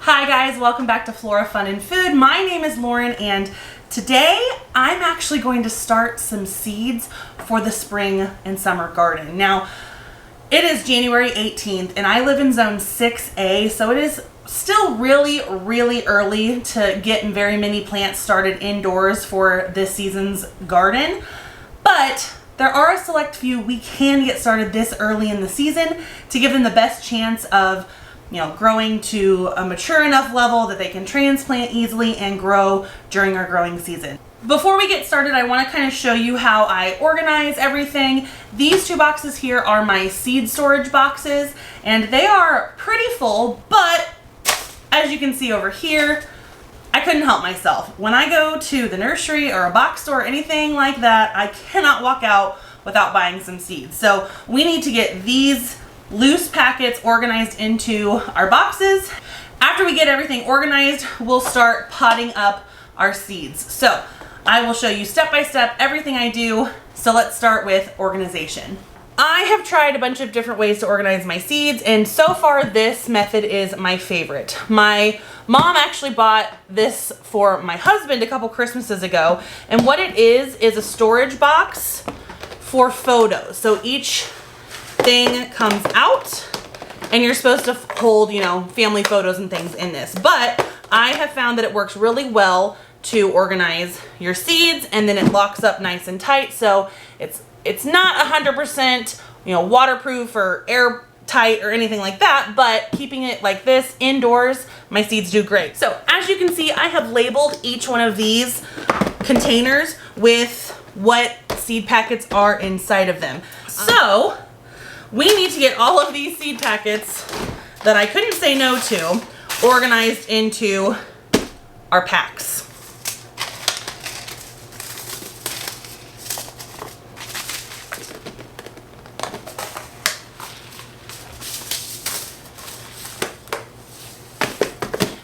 Hi guys, welcome back to Flora Fun and Food. My name is Lauren and today I'm actually going to start some seeds for the spring and summer garden. Now, it is January 18th and I live in zone 6A, so it is still really early to get very many plants started indoors for this season's garden, but there are a select few we can get started this early in the season to give them the best chance of growing to a mature enough level that they can transplant easily and grow during our growing season. Before we get started, I want to kind of show you how I organize everything. These two boxes here are my seed storage boxes, and they are pretty full, but as you can see over here, I couldn't help myself. When I go to the nursery or a box store or anything like that, I cannot walk out without buying some seeds. So we need to get these loose packets organized into our boxes. After we get everything organized, we'll start potting up our seeds. So I will show you step by step everything I do. So let's start with organization. I have tried a bunch of different ways to organize my seeds, and so far this method is my favorite. My mom actually bought this for my husband a couple Christmases ago, and what it is a storage box for photos. So each thing comes out and you're supposed to hold, family photos and things in this. But I have found that it works really well to organize your seeds, and then it locks up nice and tight. So it's not 100%, waterproof or airtight or anything like that, but keeping it like this indoors, my seeds do great. So as you can see, I have labeled each one of these containers with what seed packets are inside of them. So we need to get all of these seed packets that I couldn't say no to organized into our packs.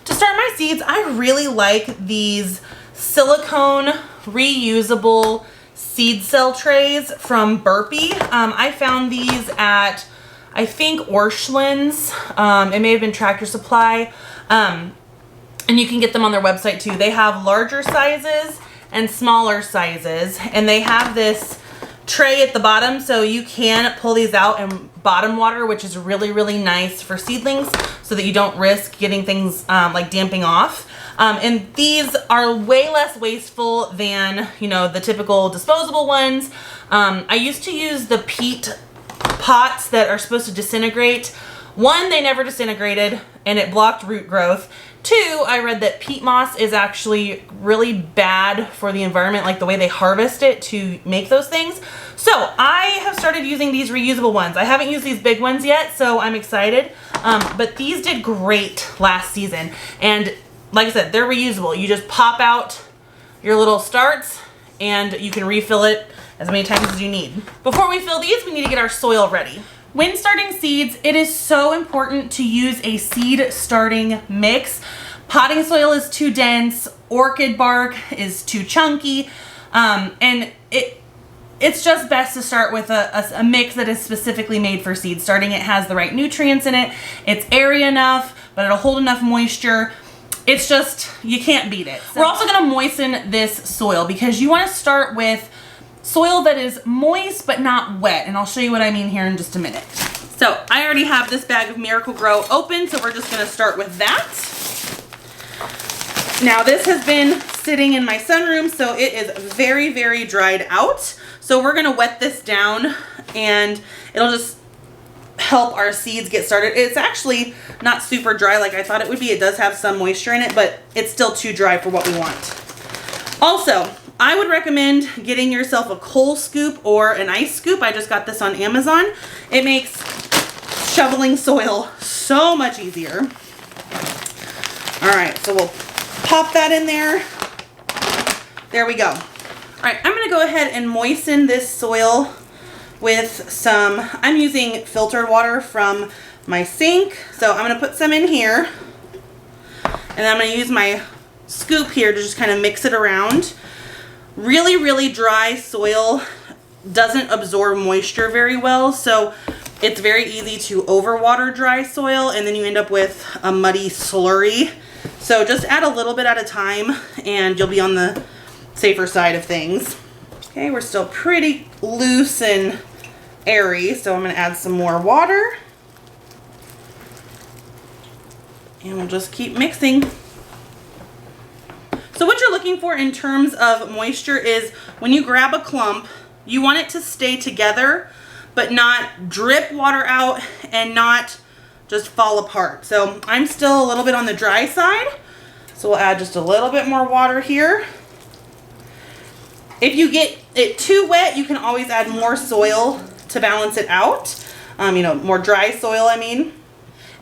To start my seeds, I really like these silicone reusable seed cell trays from Burpee. I found these at, I think, Orscheln's. It may have been Tractor Supply. And you can get them on their website too. They have larger sizes and smaller sizes, and they have this tray at the bottom so you can pull these out and bottom water, which is really nice for seedlings so that you don't risk getting things like damping off. And these are way less wasteful than, the typical disposable ones. I used to use the peat pots that are supposed to disintegrate. One, they never disintegrated and it blocked root growth. Two, I read that peat moss is actually really bad for the environment, like the way they harvest it to make those things. So I have started using these reusable ones. I haven't used these big ones yet, so I'm excited. But these did great last season. And like I said, they're reusable. You just pop out your little starts and you can refill it as many times as you need. Before we fill these, we need to get our soil ready. When starting seeds, it is so important to use a seed starting mix. Potting soil is too dense, orchid bark is too chunky, and it's just best to start with a mix that is specifically made for seed starting. It has the right nutrients in it, it's airy enough, but it'll hold enough moisture. It's just, you can't beat it. We're also gonna moisten this soil because you wanna start with soil that is moist but not wet, and I'll show you what I mean here in just a minute. So I already have this bag of Miracle-Gro open, so we're just gonna start with that. Now this has been sitting in my sunroom, so it is very dried out. So we're gonna wet this down and it'll just help our seeds get started. It's actually not super dry like I thought it would be. It does have some moisture in it, but it's still too dry for what we want. Also, I would recommend getting yourself a coal scoop or an ice scoop. I just got this on Amazon. It makes shoveling soil so much easier. All right, so we'll pop that in there. There we go. All right, I'm gonna go ahead and moisten this soil with some, I'm using filtered water from my sink. So I'm gonna put some in here, and then I'm gonna use my scoop here to just kind of mix it around. Really dry soil doesn't absorb moisture very well, so it's very easy to overwater dry soil and then you end up with a muddy slurry. So just add a little bit at a time and you'll be on the safer side of things. Okay, we're still pretty loose and airy, so I'm going to add some more water. And we'll just keep mixing. So what you're looking for in terms of moisture is when you grab a clump, you want it to stay together, but not drip water out and not just fall apart. So I'm still a little bit on the dry side, so we'll add just a little bit more water here. If you get it too wet, you can always add more soil to balance it out. More dry soil, I mean.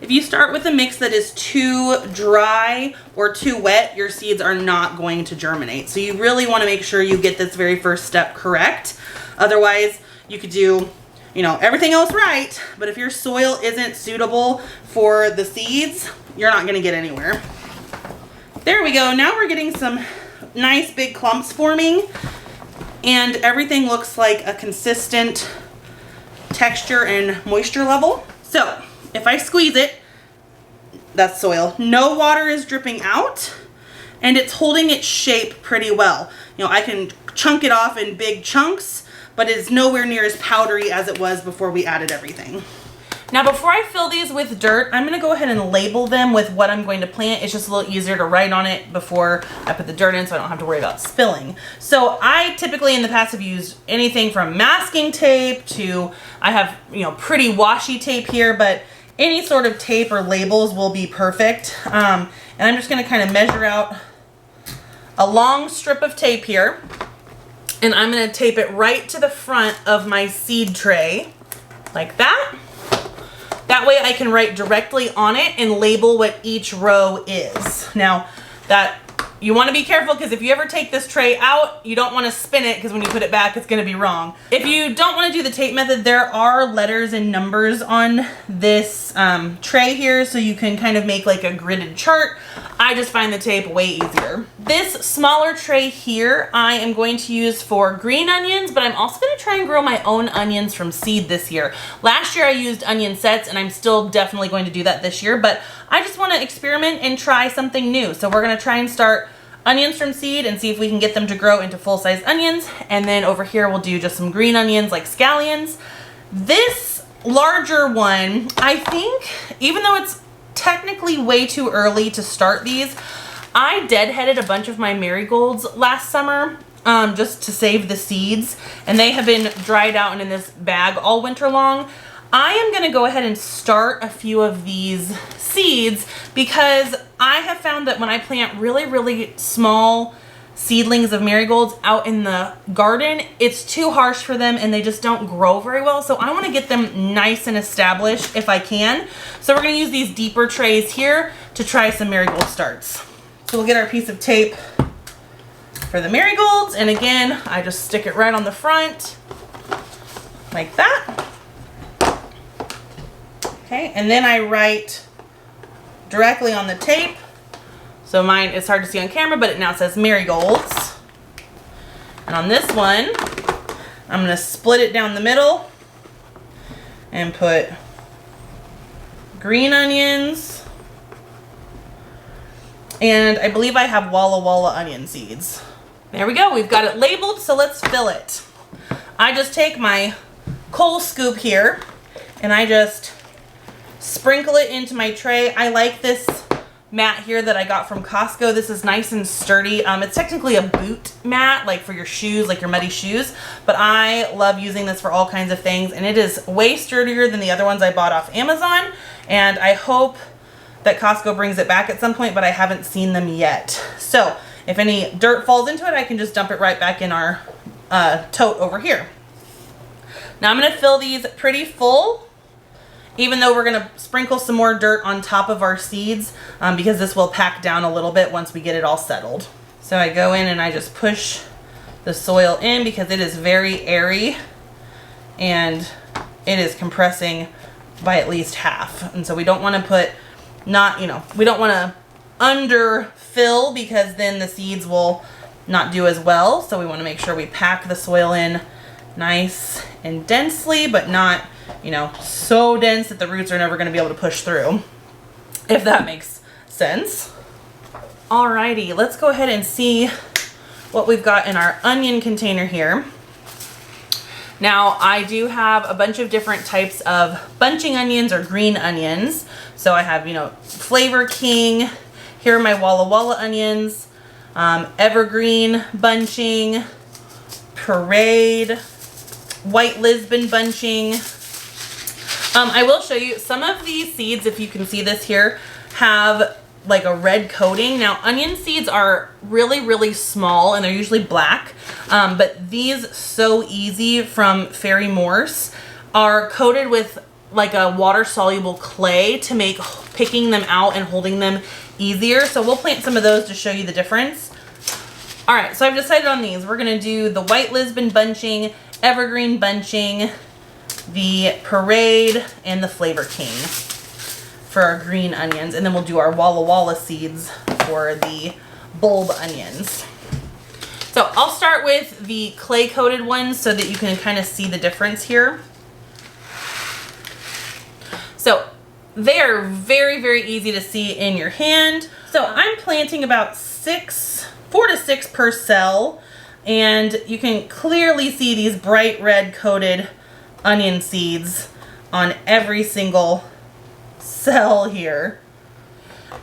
If you start with a mix that is too dry or too wet, your seeds are not going to germinate. So you really want to make sure you get this very first step correct. Otherwise, you could do, everything else right, but if your soil isn't suitable for the seeds, you're not going to get anywhere. There we go. Now we're getting some nice big clumps forming, and everything looks like a consistent texture and moisture level. So if I squeeze it, that's soil. No water is dripping out, and it's holding its shape pretty well. I can chunk it off in big chunks, but it's nowhere near as powdery as it was before we added everything. Now before I fill these with dirt, I'm going to go ahead and label them with what I'm going to plant. It's just a little easier to write on it before I put the dirt in so I don't have to worry about spilling. So I typically in the past have used anything from masking tape to, I have, pretty washi tape here, but any sort of tape or labels will be perfect. And I'm just going to kind of measure out a long strip of tape here, and I'm going to tape it right to the front of my seed tray like that. That way I can write directly on it and label what each row is. Now that you want to be careful, because if you ever take this tray out, you don't want to spin it, because when you put it back, it's going to be wrong. If you don't want to do the tape method, there are letters and numbers on this tray here, so you can kind of make like a gridded chart. I just find the tape way easier. This smaller tray here, I am going to use for green onions, but I'm also going to try and grow my own onions from seed this year. Last year I used onion sets, and I'm still definitely going to do that this year, but I just want to experiment and try something new. So we're going to try and start onions from seed and see if we can get them to grow into full-size onions. And then over here we'll do just some green onions like scallions. This larger one, I think, even though it's technically way too early to start these, I deadheaded a bunch of my marigolds last summer just to save the seeds, and they have been dried out and in this bag all winter long. I am going to go ahead and start a few of these seeds because I have found that when I plant really, really small seedlings of marigolds out in the garden, it's too harsh for them and they just don't grow very well. So I want to get them nice and established if I can. So we're going to use these deeper trays here to try some marigold starts. So we'll get our piece of tape for the marigolds, and again, I just stick it right on the front like that. Okay, and then I write directly on the tape. So mine, it's hard to see on camera, but it now says marigolds. And on this one, I'm going to split it down the middle and put green onions. And I believe I have Walla Walla onion seeds. There we go, we've got it labeled, so let's fill it. I just take my coal scoop here and I just sprinkle it into my tray. I like this mat here that I got from Costco. This is nice and sturdy. It's technically a boot mat, like for your shoes, like your muddy shoes, but I love using this for all kinds of things, and it is way sturdier than the other ones I bought off Amazon, and I hope that Costco brings it back at some point, but I haven't seen them yet. So if any dirt falls into it, I can just dump it right back in our tote over here. Now I'm going to fill these pretty full, even though we're going to sprinkle some more dirt on top of our seeds because this will pack down a little bit once we get it all settled. So I go in and I just push the soil in because it is very airy and it is compressing by at least half. And so we don't want to put, we don't want to underfill because then the seeds will not do as well. So we want to make sure we pack the soil in nice and densely, but not you know, so dense that the roots are never going to be able to push through, if that makes sense. Alrighty, let's go ahead and see what we've got in our onion container here. Now, I do have a bunch of different types of bunching onions or green onions. So I have, you know, Flavor King. Here are my Walla Walla onions, evergreen bunching, parade, white Lisbon bunching. I will show you some of these seeds, if you can see this here, have like a red coating. Now, onion seeds are really small and they're usually black, but these So Easy from Fairy Morse are coated with like a water soluble clay to make picking them out and holding them easier. So we'll plant some of those to show you the difference. All right, so I've decided on these. We're gonna do the white Lisbon bunching, evergreen bunching, the parade, and the Flavor King for our green onions, and then we'll do our Walla Walla seeds for the bulb onions. So I'll start with the clay coated ones so that you can kind of see the difference here. So they're very easy to see in your hand. So I'm planting about 4 to 6 per cell, and you can clearly see these bright red coated onion seeds on every single cell here.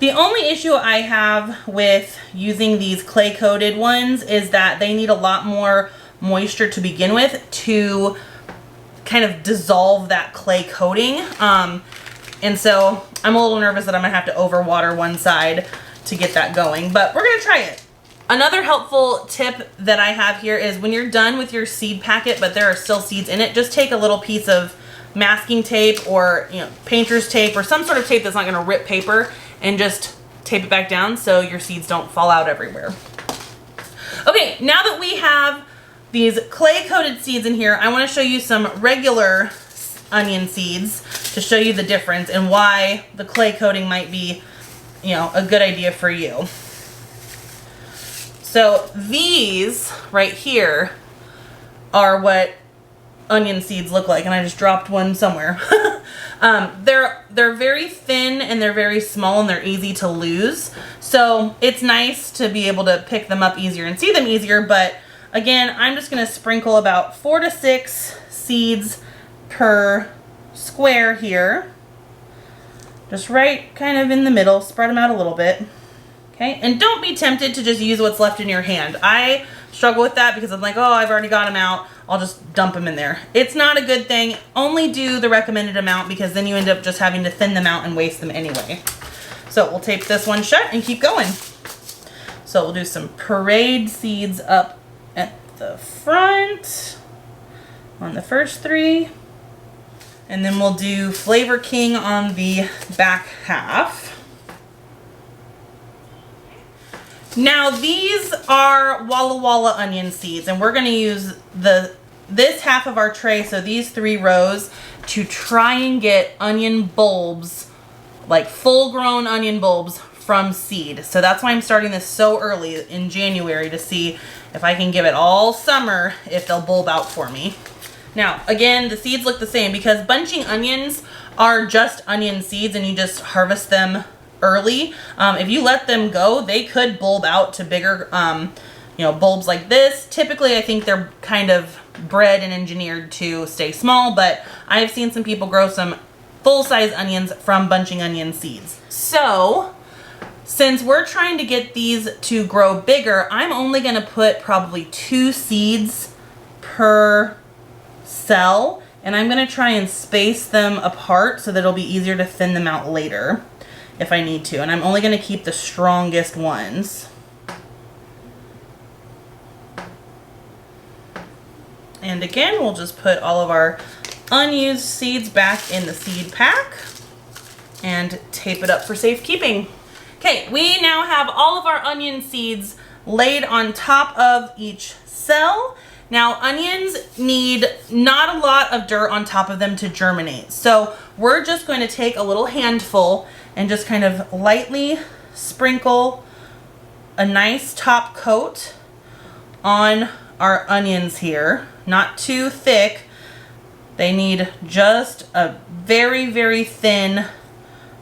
The only issue I have with using these clay coated ones is that they need a lot more moisture to begin with to kind of dissolve that clay coating. And so I'm a little nervous that I'm gonna have to overwater one side to get that going, but we're gonna try it. Another helpful tip that I have here is when you're done with your seed packet, but there are still seeds in it, just take a little piece of masking tape or, you know, painter's tape or some sort of tape that's not gonna rip paper, and just tape it back down so your seeds don't fall out everywhere. Okay, now that we have these clay coated seeds in here, I wanna show you some regular onion seeds to show you the difference and why the clay coating might be, you know, a good idea for you. So these right here are what onion seeds look like, and I just dropped one somewhere. They're very thin and they're very small and they're easy to lose. So it's nice to be able to pick them up easier and see them easier, but again, I'm just gonna sprinkle about 4 to 6 seeds per square here. Just right kind of in the middle, spread them out a little bit. Okay, and don't be tempted to just use what's left in your hand. I struggle with that because I'm like, oh, I've already got them out, I'll just dump them in there. It's not a good thing. Only do the recommended amount because then you end up just having to thin them out and waste them anyway. So we'll tape this one shut and keep going. So we'll do some parade seeds up at the front on the first 3. And then we'll do Flavor King on the back half. Now these are Walla Walla onion seeds, and we're gonna use this half of our tray, so these 3 rows, to try and get onion bulbs, like full-grown onion bulbs from seed. So that's why I'm starting this so early in January, to see if I can give it all summer if they'll bulb out for me. Now, again, the seeds look the same because bunching onions are just onion seeds and you just harvest them early. If you let them go, they could bulb out to bigger, you know, bulbs like this. Typically, I think they're kind of bred and engineered to stay small, but I've seen some people grow some full-size onions from bunching onion seeds. So, since we're trying to get these to grow bigger, I'm only gonna put probably 2 seeds per cell, and I'm gonna try and space them apart so that it'll be easier to thin them out later if I need to. And I'm only gonna keep the strongest ones. And again, we'll just put all of our unused seeds back in the seed pack and tape it up for safekeeping. Okay, we now have all of our onion seeds laid on top of each cell. Now, onions need not a lot of dirt on top of them to germinate. So we're just going to take a little handful and just kind of lightly sprinkle a nice top coat on our onions here. Not too thick, They need just a very, very thin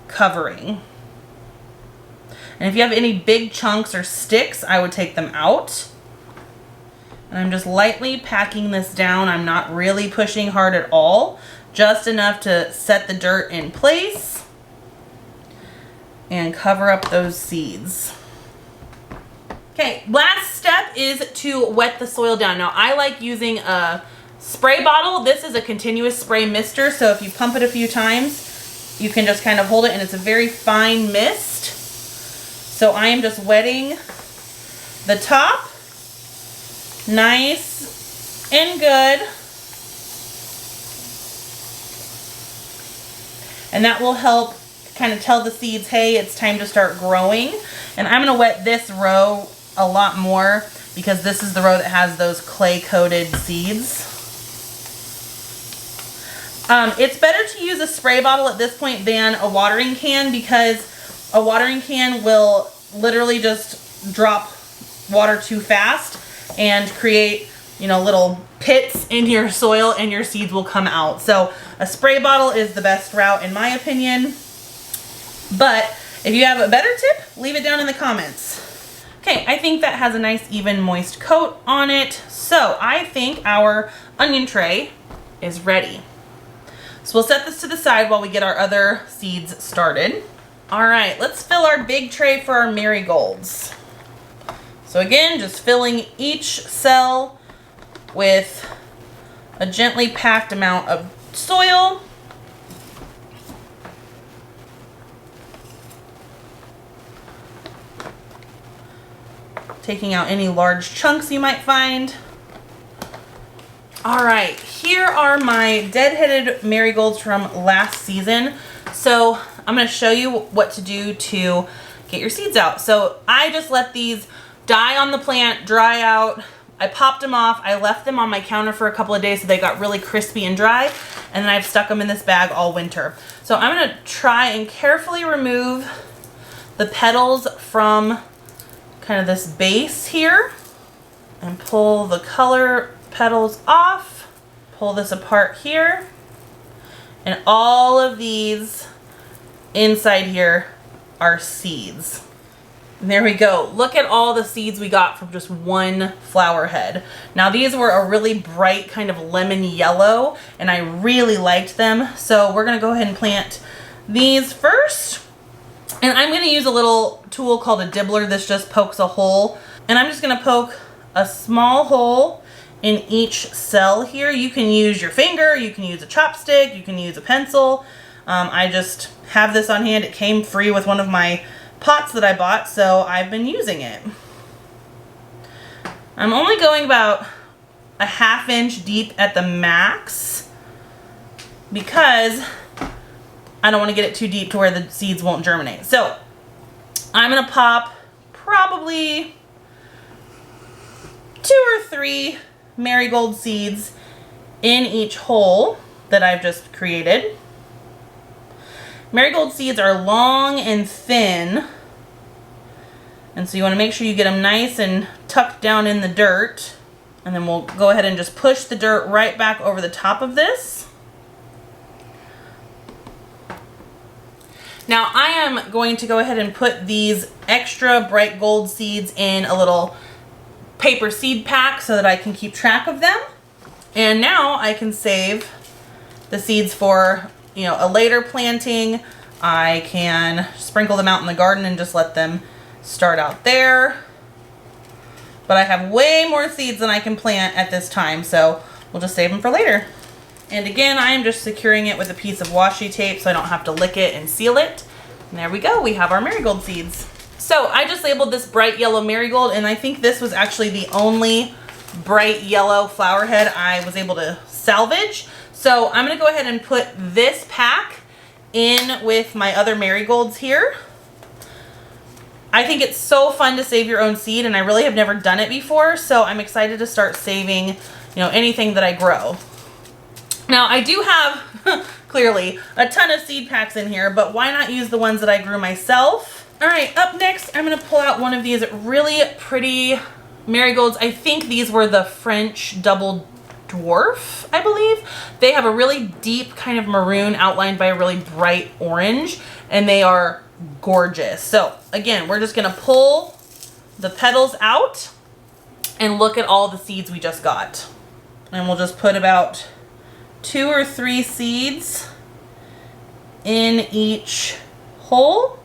covering. And if you have any big chunks or sticks, I would take them out. And I'm just lightly packing this down. I'm not really pushing hard at all, just enough to set the dirt in place and cover up those seeds. Okay, last step is to wet the soil down. Now I like using a spray bottle. This is a continuous spray mister, so if you pump it a few times, you can just kind of hold it and it's a very fine mist. So I am just wetting the top nice and good. And that will help kind of tell the seeds, hey, it's time to start growing. And I'm gonna wet this row a lot more because this is the row that has those clay-coated seeds. It's better to use a spray bottle at this point than a watering can, because a watering can will literally just drop water too fast and create, you know, little pits in your soil and your seeds will come out. So a spray bottle is the best route in my opinion. But if you have a better tip, leave it down in the comments. Okay, I think that has a nice even moist coat on it. So I think our onion tray is ready. So we'll set this to the side while we get our other seeds started. All right, let's fill our big tray for our marigolds. So again, just filling each cell with a gently packed amount of soil. Taking out any large chunks you might find. All right, here are my dead-headed marigolds from last season. So I'm gonna show you what to do to get your seeds out. So I just let these die on the plant, dry out. I popped them off. I left them on my counter for a couple of days so they got really crispy and dry. And then I've stuck them in this bag all winter. So I'm gonna try and carefully remove the petals from kind of this base here and pull the color petals off. Pull this apart here. And all of these inside here are seeds. And there we go. Look at all the seeds we got from just one flower head. Now these were a really bright kind of lemon yellow and I really liked them. So we're gonna go ahead and plant these first. And I'm gonna use a little tool called a Dibbler. This just pokes a hole. And I'm just gonna poke a small hole in each cell here. You can use your finger, you can use a chopstick, you can use a pencil. I just have this on hand. It came free with one of my pots that I bought, so I've been using it. I'm only going about a ½ inch deep at the max because I don't want to get it too deep to where the seeds won't germinate. So I'm gonna pop probably 2 or 3 marigold seeds in each hole that I've just created. Marigold seeds are long and thin, and so you want to make sure you get them nice and tucked down in the dirt. And then we'll go ahead and just push the dirt right back over the top of this. Now I am going to go ahead and put these extra bright gold seeds in a little paper seed pack so that I can keep track of them. And now I can save the seeds for, you know, a later planting. I can sprinkle them out in the garden and just let them start out there. But I have way more seeds than I can plant at this time, so we'll just save them for later. And again, I am just securing it with a piece of washi tape so I don't have to lick it and seal it. And there we go, we have our marigold seeds. So I just labeled this bright yellow marigold, and I think this was actually the only bright yellow flower head I was able to salvage. So I'm gonna go ahead and put this pack in with my other marigolds here. I think it's so fun to save your own seed, and I really have never done it before, so I'm excited to start saving, you know, anything that I grow. Now I do have, clearly, a ton of seed packs in here, but why not use the ones that I grew myself? All right, up next, I'm gonna pull out one of these really pretty marigolds. I think these were the French double Dwarf, I believe. They have a really deep kind of maroon outlined by a really bright orange, and they are gorgeous. So again, we're just gonna pull the petals out and look at all the seeds we just got. And we'll just put about 2 or 3 seeds in each hole.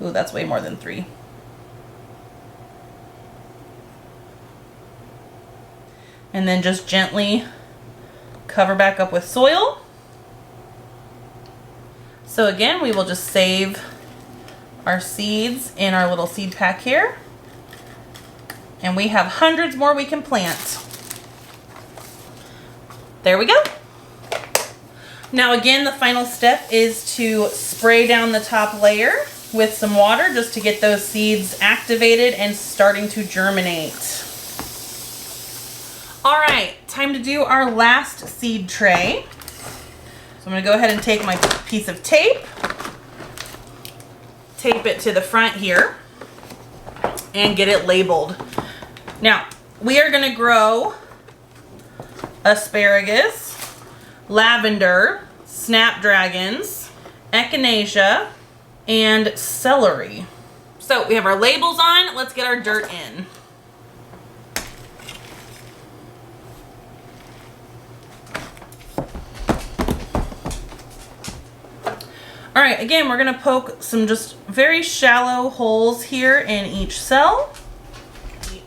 Ooh, that's way more than 3. And then just gently cover back up with soil. So again, we will just save our seeds in our little seed pack here. And we have hundreds more we can plant. There we go. Now again, the final step is to spray down the top layer with some water just to get those seeds activated and starting to germinate. All right, time to do our last seed tray. So I'm gonna go ahead and take my piece of tape, tape it to the front here, and get it labeled. Now, we are gonna grow asparagus, lavender, snapdragons, echinacea, and celery. So we have our labels on, let's get our dirt in. All right, again, we're gonna poke some just very shallow holes here in each cell.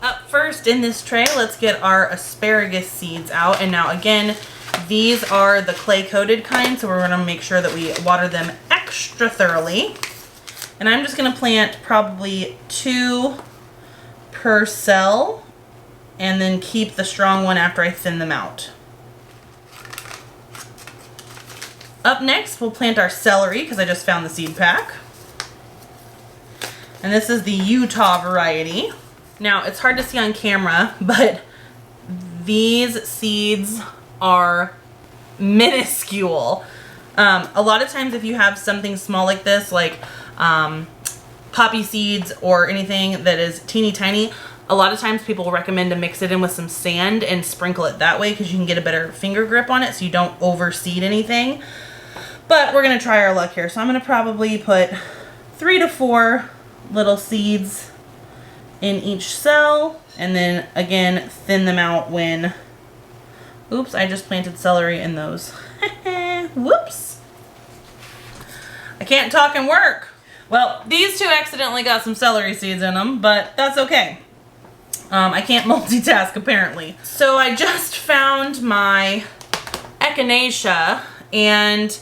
Up first in this tray, let's get our asparagus seeds out. And now again, these are the clay-coated kind, so we're gonna make sure that we water them extra thoroughly. And I'm just gonna plant probably 2 per cell and then keep the strong one after I thin them out. Up next, we'll plant our celery because I just found the seed pack. And this is the Utah variety. Now, it's hard to see on camera, but these seeds are minuscule. A lot of times if you have something small like this, like poppy seeds or anything that is teeny tiny, a lot of times people will recommend to mix it in with some sand and sprinkle it that way because you can get a better finger grip on it so you don't overseed anything. But we're gonna try our luck here. So I'm gonna probably put 3 to 4 little seeds in each cell, and then again, thin them out when, oops, I just planted celery in those. Whoops. I can't talk and work. Well, these two accidentally got some celery seeds in them, but that's okay. I can't multitask apparently. So I just found my echinacea, and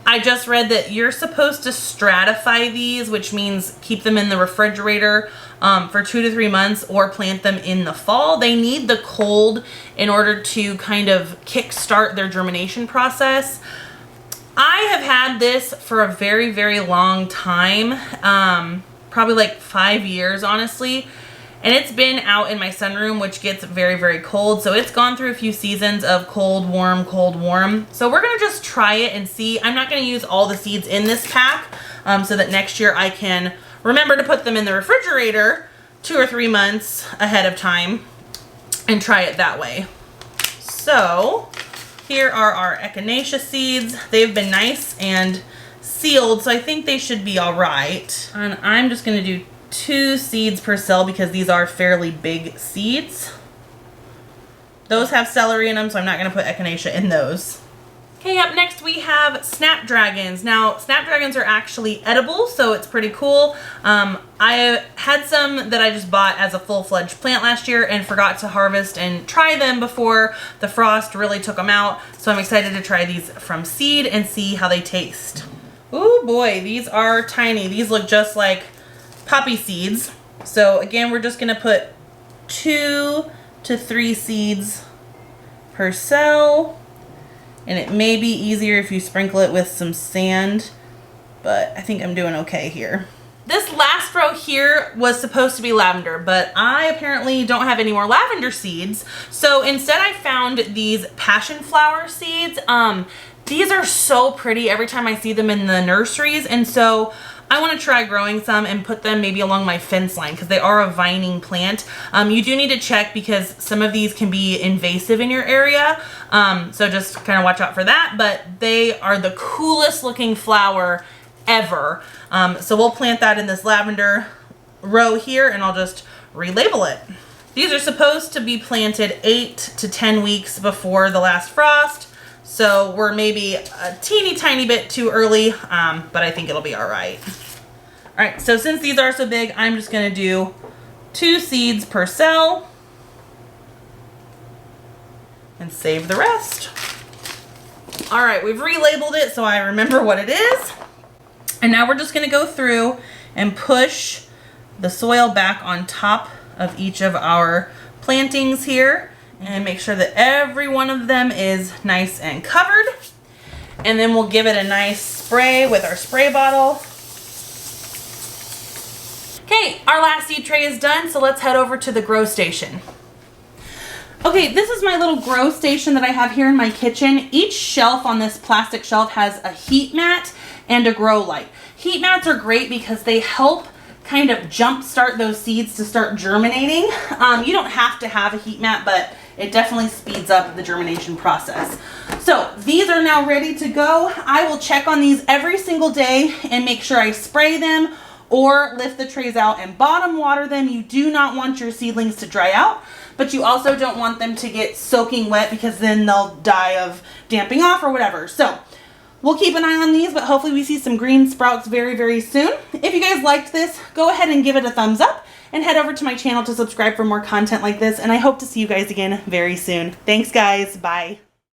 I just read that you're supposed to stratify these, which means keep them in the refrigerator for 2 to 3 months or plant them in the fall. They need the cold in order to kind of kickstart their germination process. I have had this for a very, very long time, probably like 5 years, honestly. And it's been out in my sunroom, which gets very, very cold. So it's gone through a few seasons of cold, warm, cold, warm. So we're gonna just try it and see. I'm not gonna use all the seeds in this pack so that next year I can remember to put them in the refrigerator 2 or 3 months ahead of time and try it that way. So here are our echinacea seeds. They've been nice and sealed, so I think they should be all right. And I'm just gonna do 2 seeds per cell because these are fairly big seeds. Those have celery in them, so I'm not going to put echinacea in those. Okay, up next we have snapdragons. Now, snapdragons are actually edible, so it's pretty cool. I had some that I just bought as a full-fledged plant last year and forgot to harvest and try them before the frost really took them out. So I'm excited to try these from seed and see how they taste. Ooh boy, these are tiny. These look just like poppy seeds. So again, we're just gonna put 2 to 3 seeds per cell, and it may be easier if you sprinkle it with some sand, but I think I'm doing okay here. This last row here was supposed to be lavender, but I apparently don't have any more lavender seeds, so instead I found these passion flower seeds. These are so pretty every time I see them in the nurseries, and so I want to try growing some and put them maybe along my fence line because they are a vining plant. You do need to check because some of these can be invasive in your area. So just kind of watch out for that, but they are the coolest looking flower ever. So we'll plant that in this lavender row here and I'll just relabel it. These are supposed to be planted 8 to 10 weeks before the last frost. So we're maybe a teeny tiny bit too early, but I think it'll be all right. All right, so since these are so big, I'm just gonna do 2 seeds per cell and save the rest. All right, we've relabeled it so I remember what it is. And now we're just gonna go through and push the soil back on top of each of our plantings here and make sure that every one of them is nice and covered. And then we'll give it a nice spray with our spray bottle. Okay, our last seed tray is done, so let's head over to the grow station. Okay, this is my little grow station that I have here in my kitchen. Each shelf on this plastic shelf has a heat mat and a grow light. Heat mats are great because they help kind of jumpstart those seeds to start germinating. You don't have to have a heat mat, but it definitely speeds up the germination process. So these are now ready to go. I will check on these every single day and make sure I spray them or lift the trays out and bottom water them. You do not want your seedlings to dry out, but you also don't want them to get soaking wet because then they'll die of damping off or whatever. So we'll keep an eye on these, but hopefully we see some green sprouts very, very soon. If you guys liked this, go ahead and give it a thumbs up and head over to my channel to subscribe for more content like this. And I hope to see you guys again very soon. Thanks guys, bye.